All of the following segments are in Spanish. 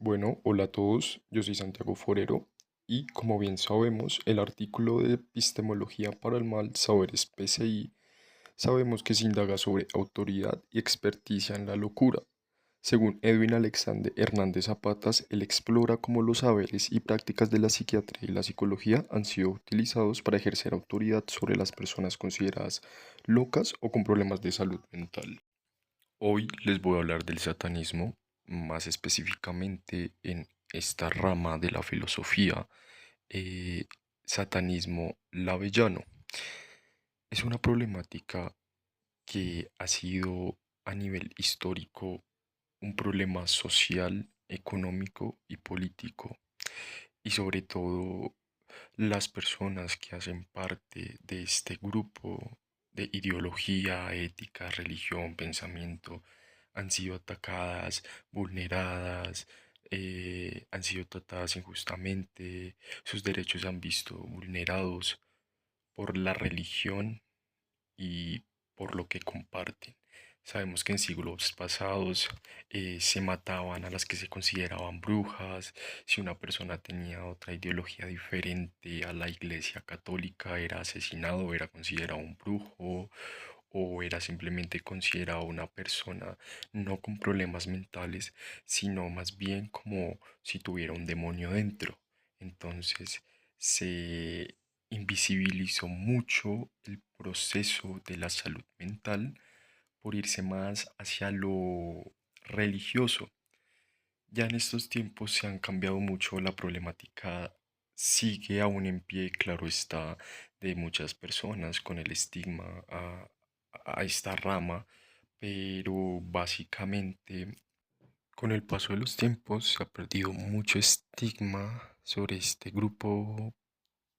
Bueno, hola a todos, yo soy Santiago Forero y como bien sabemos, el artículo de Epistemología para el Mal Saberes PCI sabemos que se indaga sobre autoridad y experticia en la locura. Según Edwin Alexander Hernández Zapatas, él explora cómo los saberes y prácticas de la psiquiatría y la psicología han sido utilizados para ejercer autoridad sobre las personas consideradas locas o con problemas de salud mental. Hoy les voy a hablar del satanismo, más específicamente en esta rama de la filosofía, eh, satanismo lavellano. Es una problemática que ha sido a nivel histórico un problema social, económico y político. Y sobre todo las personas que hacen parte de este grupo de ideología, ética, religión, pensamiento, han sido atacadas, vulneradas, han sido tratadas injustamente, sus derechos se han visto vulnerados por la religión y por lo que comparten. Sabemos que en siglos pasados se mataban a las que se consideraban brujas. Si una persona tenía otra ideología diferente a la Iglesia Católica, era asesinado, era considerado un brujo o era simplemente considerado una persona no con problemas mentales, sino más bien como si tuviera un demonio dentro. Entonces se invisibilizó mucho el proceso de la salud mental por irse más hacia lo religioso. Ya en estos tiempos se han cambiado mucho, la problemática sigue aún en pie, claro está, de muchas personas con el estigma a esta rama, pero básicamente con el paso de los tiempos se ha perdido mucho estigma sobre este grupo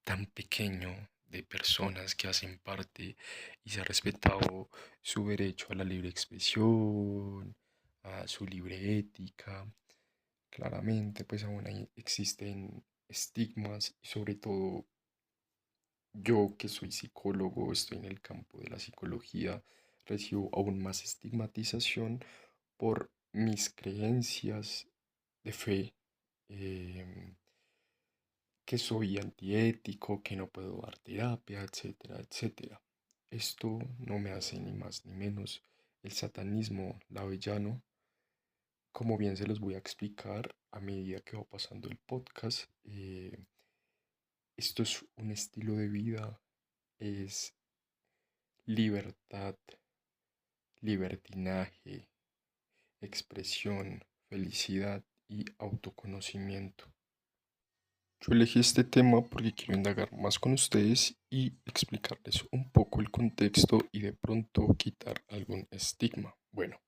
tan pequeño de personas que hacen parte y se ha respetado su derecho a la libre expresión, a su libre ética. Claramente, pues aún existen estigmas y sobre todo yo que soy psicólogo, estoy en el campo de la psicología, recibo aún más estigmatización por mis creencias de fe. em, que soy antiético, que no puedo dar terapia, etcétera, etcétera. Esto no me hace ni más ni menos el satanismo lavellano, como bien se los voy a explicar a medida que va pasando el podcast. Esto es un estilo de vida, es libertad, libertinaje, expresión, felicidad y autoconocimiento. Yo elegí este tema porque quiero indagar más con ustedes y explicarles un poco el contexto y de pronto quitar algún estigma. Bueno,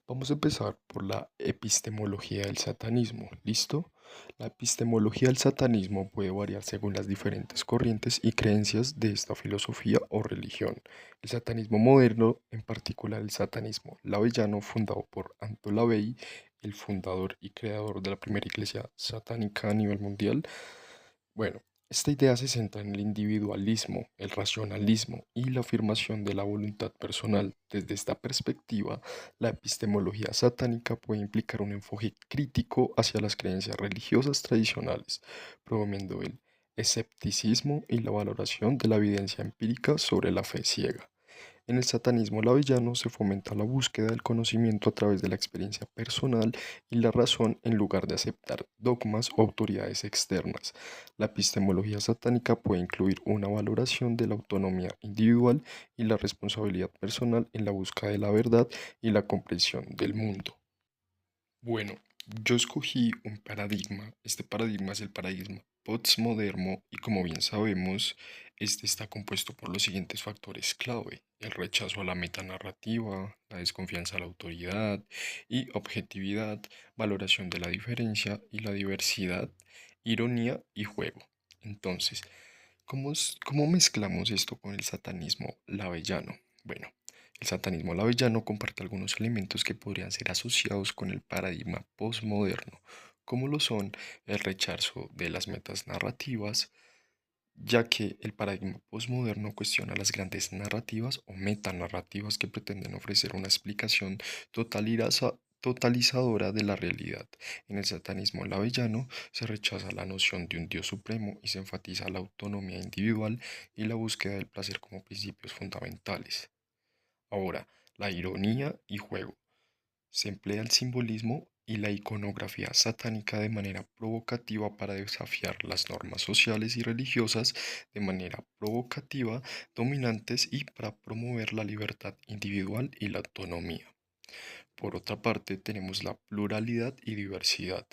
vamos a empezar por la epistemología del satanismo. ¿Listo? La epistemología del satanismo puede variar según las diferentes corrientes y creencias de esta filosofía o religión. El satanismo moderno, en particular el satanismo lavellano, fundado por Anton LaVey, el fundador y creador de la primera iglesia satánica a nivel mundial. Bueno, esta idea se centra en el individualismo, el racionalismo y la afirmación de la voluntad personal. Desde esta perspectiva, la epistemología satánica puede implicar un enfoque crítico hacia las creencias religiosas tradicionales, promoviendo el escepticismo y la valoración de la evidencia empírica sobre la fe ciega. En el satanismo lavellano se fomenta la búsqueda del conocimiento a través de la experiencia personal y la razón en lugar de aceptar dogmas o autoridades externas. La epistemología satánica puede incluir una valoración de la autonomía individual y la responsabilidad personal en la búsqueda de la verdad y la comprensión del mundo. Bueno, yo escogí un paradigma. Este paradigma es el paradigma postmoderno y como bien sabemos, este está compuesto por los siguientes factores clave: el rechazo a la metanarrativa, la desconfianza a la autoridad y objetividad, valoración de la diferencia y la diversidad, ironía y juego. Entonces, ¿cómo mezclamos esto con el satanismo lavellano? Bueno, el satanismo lavellano comparte algunos elementos que podrían ser asociados con el paradigma postmoderno, como lo son el rechazo de las metas narrativas, ya que el paradigma postmoderno cuestiona las grandes narrativas o metanarrativas que pretenden ofrecer una explicación totalizadora de la realidad. En el satanismo lavellano se rechaza la noción de un Dios supremo y se enfatiza la autonomía individual y la búsqueda del placer como principios fundamentales. Ahora, la ironía y juego. Se emplea el simbolismo y la iconografía satánica de manera provocativa para desafiar las normas sociales y religiosas de manera provocativa dominantes y para promover la libertad individual y la autonomía. Por otra parte, tenemos la pluralidad y diversidad.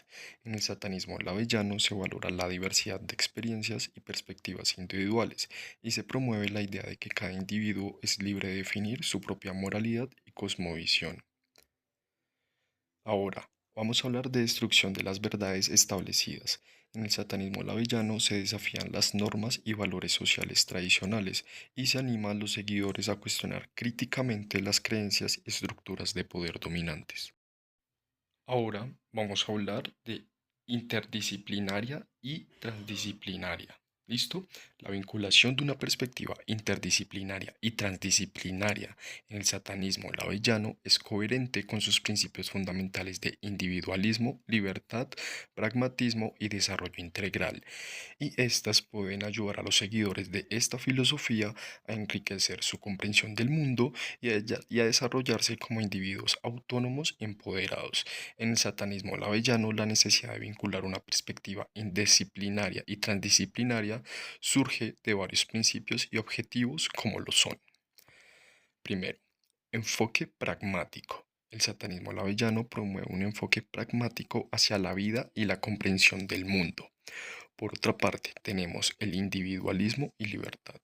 En el satanismo lavellano se valora la diversidad de experiencias y perspectivas individuales y se promueve la idea de que cada individuo es libre de definir su propia moralidad y cosmovisión. Ahora, vamos a hablar de destrucción de las verdades establecidas. En el satanismo lavellano se desafían las normas y valores sociales tradicionales y se anima a los seguidores a cuestionar críticamente las creencias y estructuras de poder dominantes. Ahora vamos a hablar de interdisciplinaria y transdisciplinaria. ¿Listo? La vinculación de una perspectiva interdisciplinaria y transdisciplinaria en el satanismo lavellano es coherente con sus principios fundamentales de individualismo, libertad, pragmatismo y desarrollo integral, y estas pueden ayudar a los seguidores de esta filosofía a enriquecer su comprensión del mundo y a desarrollarse como individuos autónomos y empoderados. En el satanismo lavellano, la necesidad de vincular una perspectiva indisciplinaria y transdisciplinaria surge de varios principios y objetivos como lo son. Primero, enfoque pragmático. El satanismo lavellano promueve un enfoque pragmático hacia la vida y la comprensión del mundo. Por otra parte, tenemos el individualismo y libertad.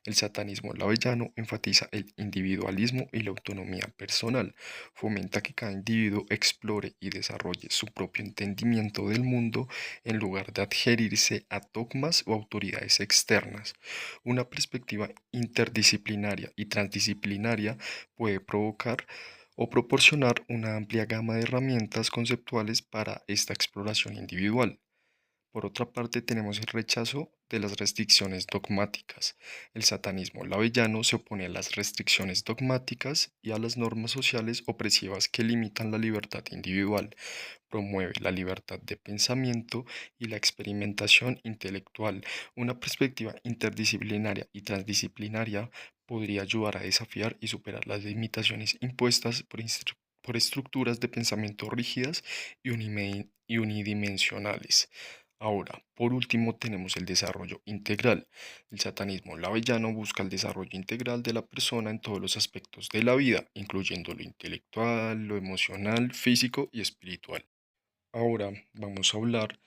El satanismo lavellano enfatiza el individualismo y la autonomía personal, fomenta que cada individuo explore y desarrolle su propio entendimiento del mundo en lugar de adherirse a dogmas o autoridades externas. Una perspectiva interdisciplinaria y transdisciplinaria puede provocar o proporcionar una amplia gama de herramientas conceptuales para esta exploración individual. Por otra parte, tenemos el rechazo de las restricciones dogmáticas. El satanismo lavellano se opone a las restricciones dogmáticas y a las normas sociales opresivas que limitan la libertad individual. Promueve la libertad de pensamiento y la experimentación intelectual. Una perspectiva interdisciplinaria y transdisciplinaria podría ayudar a desafiar y superar las limitaciones impuestas por estructuras de pensamiento rígidas y unidimensionales. Ahora, por último, tenemos el desarrollo integral. El satanismo lavellano busca el desarrollo integral de la persona en todos los aspectos de la vida, incluyendo lo intelectual, lo emocional, físico y espiritual. Ahora vamos a hablar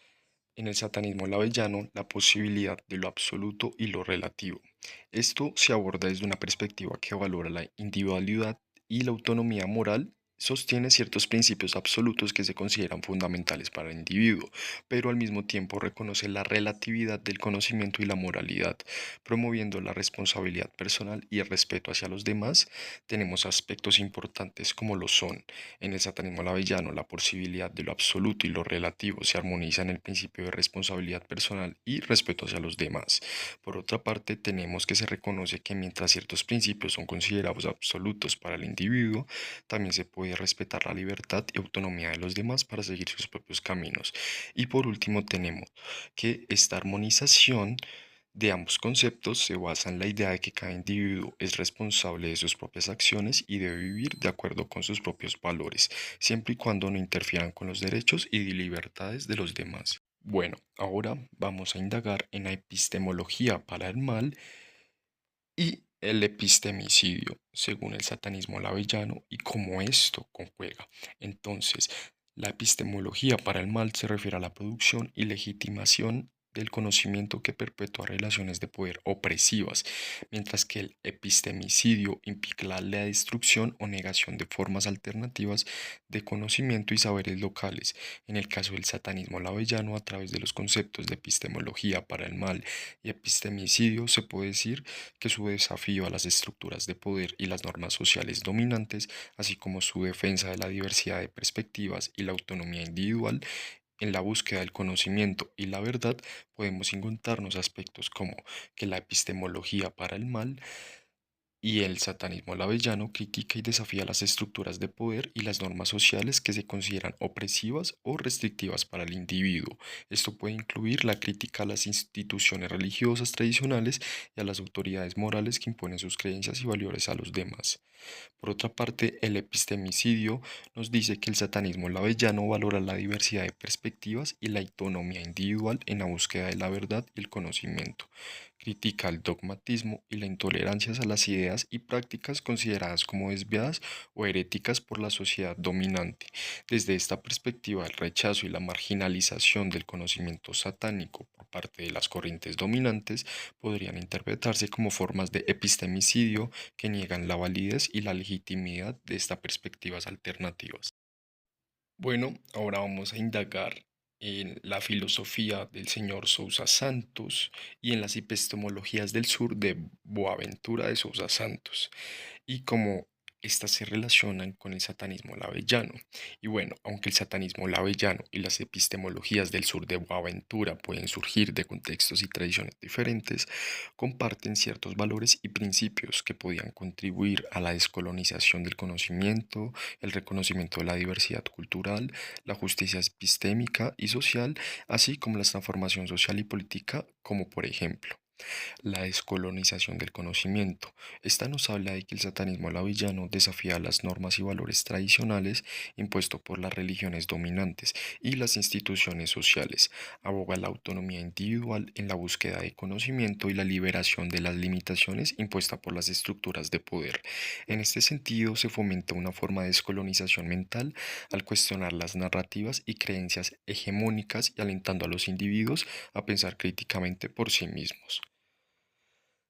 en el satanismo lavellano la posibilidad de lo absoluto y lo relativo. Esto se aborda desde una perspectiva que valora la individualidad y la autonomía moral. Sostiene ciertos principios absolutos que se consideran fundamentales para el individuo, pero al mismo tiempo reconoce la relatividad del conocimiento y la moralidad, promoviendo la responsabilidad personal y el respeto hacia los demás. Tenemos aspectos importantes como lo son en el satanismo lavellano, la posibilidad de lo absoluto y lo relativo se armoniza en el principio de responsabilidad personal y respeto hacia los demás. Por otra parte, tenemos que se reconoce que mientras ciertos principios son considerados absolutos para el individuo, también se puede respetar la libertad y autonomía de los demás para seguir sus propios caminos. Y por último, tenemos que esta armonización de ambos conceptos se basa en la idea de que cada individuo es responsable de sus propias acciones y debe vivir de acuerdo con sus propios valores, siempre y cuando no interfieran con los derechos y libertades de los demás. Bueno, ahora vamos a indagar en la epistemología para el mal y el epistemicidio, según el satanismo lavellano, y cómo esto conjuega. Entonces, la epistemología para el mal se refiere a la producción y legitimación del conocimiento que perpetúa relaciones de poder opresivas, mientras que el epistemicidio implica la destrucción o negación de formas alternativas de conocimiento y saberes locales. En el caso del satanismo lavellano, a través de los conceptos de epistemología para el mal y epistemicidio, se puede decir que su desafío a las estructuras de poder y las normas sociales dominantes, así como su defensa de la diversidad de perspectivas y la autonomía individual, en la búsqueda del conocimiento y la verdad, podemos encontrarnos aspectos como que la epistemología para el mal Y el satanismo lavellano critica y desafía las estructuras de poder y las normas sociales que se consideran opresivas o restrictivas para el individuo. Esto puede incluir la crítica a las instituciones religiosas tradicionales y a las autoridades morales que imponen sus creencias y valores a los demás. Por otra parte, el epistemicidio nos dice que el satanismo lavellano valora la diversidad de perspectivas y la autonomía individual en la búsqueda de la verdad y el conocimiento. Critica el dogmatismo y la intolerancia a las ideas y prácticas consideradas como desviadas o heréticas por la sociedad dominante. Desde esta perspectiva, el rechazo y la marginalización del conocimiento satánico por parte de las corrientes dominantes podrían interpretarse como formas de epistemicidio que niegan la validez y la legitimidad de estas perspectivas alternativas. Bueno, ahora vamos a indagar en la filosofía del señor Sousa Santos y en las epistemologías del sur de Boaventura de Sousa Santos y cómo éstas se relacionan con el satanismo lavellano. Y bueno, aunque el satanismo lavellano y las epistemologías del sur de Boaventura pueden surgir de contextos y tradiciones diferentes, comparten ciertos valores y principios que podían contribuir a la descolonización del conocimiento, el reconocimiento de la diversidad cultural, la justicia epistémica y social, así como la transformación social y política, como por ejemplo la descolonización del conocimiento. Esta nos habla de que el satanismo lavillano desafía las normas y valores tradicionales impuestos por las religiones dominantes y las instituciones sociales. Aboga la autonomía individual en la búsqueda de conocimiento y la liberación de las limitaciones impuestas por las estructuras de poder. En este sentido, se fomenta una forma de descolonización mental al cuestionar las narrativas y creencias hegemónicas y alentando a los individuos a pensar críticamente por sí mismos.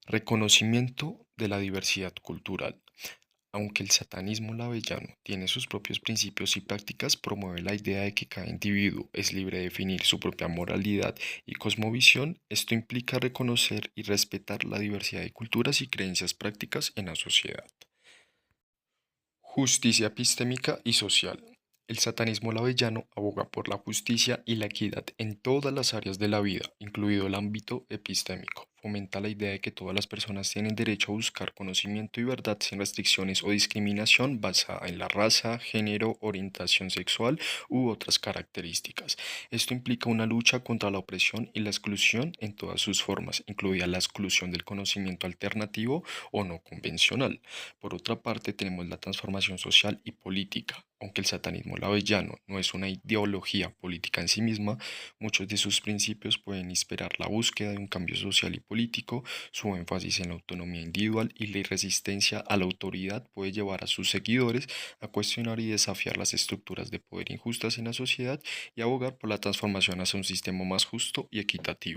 Reconocimiento de la diversidad cultural. Aunque el satanismo lavellano tiene sus propios principios y prácticas, promueve la idea de que cada individuo es libre de definir su propia moralidad y cosmovisión. Esto implica reconocer y respetar la diversidad de culturas y creencias prácticas en la sociedad. Justicia epistémica y social. El satanismo lavellano aboga por la justicia y la equidad en todas las áreas de la vida, incluido el ámbito epistémico. Fomenta la idea de que todas las personas tienen derecho a buscar conocimiento y verdad sin restricciones o discriminación basada en la raza, género, orientación sexual u otras características. Esto implica una lucha contra la opresión y la exclusión en todas sus formas, incluida la exclusión del conocimiento alternativo o no convencional. Por otra parte, tenemos la transformación social y política. Aunque el satanismo lavellano no es una ideología política en sí misma, muchos de sus principios pueden inspirar la búsqueda de un cambio social y político. Su énfasis en la autonomía individual y la resistencia a la autoridad puede llevar a sus seguidores a cuestionar y desafiar las estructuras de poder injustas en la sociedad y abogar por la transformación hacia un sistema más justo y equitativo.